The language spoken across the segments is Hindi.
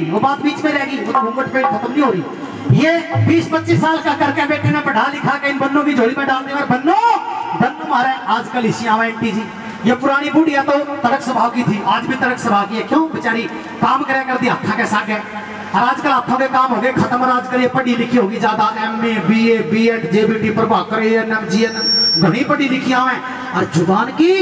वो बात बीच में रहेगी, वो तो घूंघट पे खत्म नहीं हो रही। ये 20-25 साल का करके बेटे ने पढ़ा लिखा के इन बन्नों की झोली में डाल दिया। बन्नो मारे आजकल इसी आवा आंटी जी, ये पुरानी बुढ़िया तो तड़क स्वभाव की थी, आज भी तड़क स्वभाव की है। क्यों? बेचारी काम करे करती हाथा के साथ है, और आजकल हाथों के काम हो गए खत्म। और आजकल ये पढ़ी लिखी होगी ज्यादा, MA BA BEd JBT Prabhakar ANM GNM घनी पढ़ी लिखी आवे, और जुबान की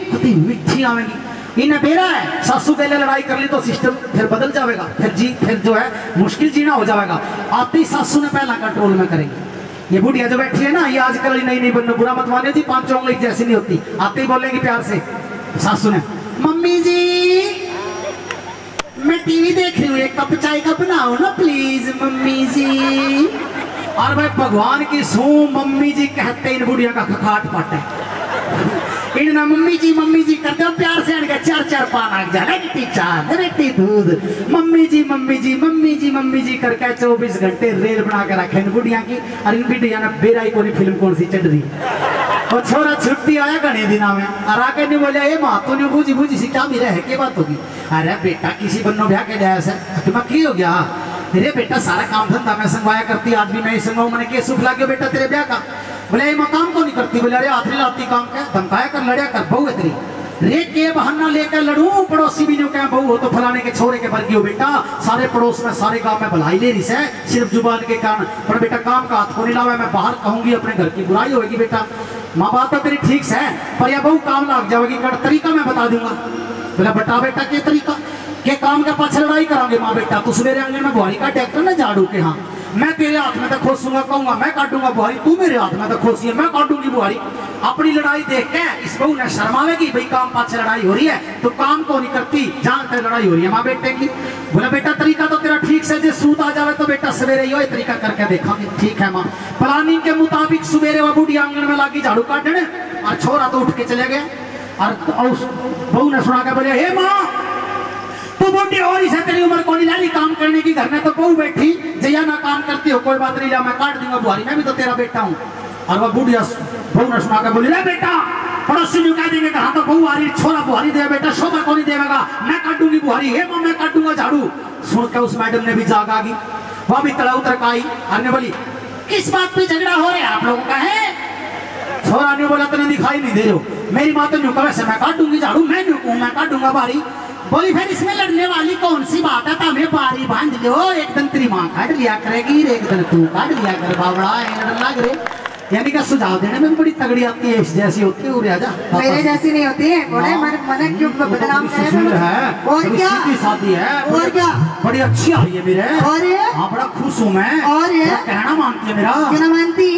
कति मिठी आवेगी। इन्हें बेरा है सासू पहले लड़ाई कर ली तो सिस्टम फिर बदल जाएगा, फिर जो है मुश्किल जीना हो जाएगा। आती सासू ने पहला कंट्रोल में करेगी। ये बुढ़िया जो बैठी है ना, ये आजकल नहीं बनना, बुरा मत मानिए जी, 5 उंगली जैसी नहीं होती। आते ही बोलेंगे प्यार से सासू ने, मम्मी जी मैं टीवी देख रही हूँ, एक कप चाय का बनाओ ना प्लीज मम्मी जी। और भाई भगवान की सू मम्मी जी कहते इन बुढ़िया का खखाट पाट है। इन ना मम्मी जी करते हो प्यार से, 4 पान आग जा रेटी चाय रेटी दूध, मम्मी जी करके 24 घंटे रेल बना के रखे इन बुढ़िया की। और इन बुढ़िया ने बेराई कोनी फिल्म कौन सी चढ़ रही, और छोरा छुट्टी आया घने दिना में, और आके नहीं बोले ये माँ तो नहीं बूझी सी क्या मेरा है, क्या बात होगी? अरे बेटा किसी बन्नो ब्याह के जाया सर की हो गया, अरे बेटा सारा काम धंधा मैं संगवाया करती, आज भी मैं ही संगवाऊ, मैंने क्या सुख लग गया बेटा तेरे ब्याह का? बोले ये मकाम को नहीं करती। बोले अरे आखिरी लाती काम क्या धमकाया कर, लड़िया कर, बहू है तेरी, रे के बहाना लेकर लड़ू, पड़ोसी भी नहीं क्या बहू हो तो फलाने के छोरे के वर्गी हो बेटा, सारे पड़ोस में सारे गांव में भलाई ले रही है सिर्फ जुबान के कारण, पर बेटा काम का हाथ को नहीं लावा, मैं बाहर कहूंगी अपने घर की बुराई होगी बेटा। माँ बात तो तेरी ठीक है, पर यह बहू काम लाग जाएगी, तरीका मैं बता दूंगा। बोला बता बेटा के तरीका के काम के पाछे लड़ाई करांगे माँ बेटा, तू सवेरे आंगन में बुहारी का ट्रैक्टर ना झाड़ू के, हाँ मैं तेरे हाथ में तो खोसूंगा, कहूंगा मैं काटूंगा बुहारी, तू मेरे हाथ में तो खोसी मैं काटूंगी बुहारी। अपनी लड़ाई देख के इस बहू ने शर्मावेगी, भाई काम पाछे लड़ाई हो रही है तो काम को नहीं करती, जानते लड़ाई हो रही है माँ बेटे की। बोला बेटा तरीका तो तेरा ठीक से, जो सूत आ जाए तो बेटा सवेरे यो तरीका करके देखेंगे। ठीक है माँ। प्लानिंग के मुताबिक सवेरे वह बूढ़ी आंगन में लागी झाड़ू काटने, और छोरा तो उठ के चले गए। और बहू ने सुना के बोले हे माँ तू बूढ़ी हो रही है, तेरी उम्र को नहीं लाली काम करने की, घर में तो बहू बैठी जया ना काम करती हो, कोई बात नहीं ला मैं काट दूंगा बुहारी, मैं भी तो तेरा बेटा हूँ। और वह बुढ़िया बहू ने सुना के बोली रे बेटा पड़ोसी ने कह देंगे कहा तो बहू आ रही, छोरा बुहारी दे बेटा, शोभा को नहीं देगा, मैं काटूंगी बुहारी, हे माँ मैं काटूंगा झाड़ू। सुन के उस मैडम ने भी जाग आ गई, वह भी तड़ा उतर आई और ने बोली किस बात पे झगड़ा हो रहा है आप लोगों का है? छोरा ने बोला तुम्हें दिखाई नहीं दे रहे हो, मेरी माँ तो न्यू का वैसे मैं काटूंगी झाड़ू, मैं न्यू कहूँ मैं काटूंगा बारी। बोली फिर इसमें लड़ने वाली कौन सी बात है, हमें बारी बांध लो, एक दिन तेरी माँ काट लिया करेगी, एक दिन तू काट लिया कर बावड़ा लग रहे। यानी कि सुझाव देने में भी बड़ी तगड़ी आती है, इस जैसी होती है राजा, मेरे जैसी नहीं होती है। बोले मन क्यों बदनाम है, और क्या शादी है, और क्या बड़ी अच्छी आ रही है मेरे, और हाँ बड़ा खुश हूँ मैं, और कहना मानती है मेरा, क्यों ना मानती?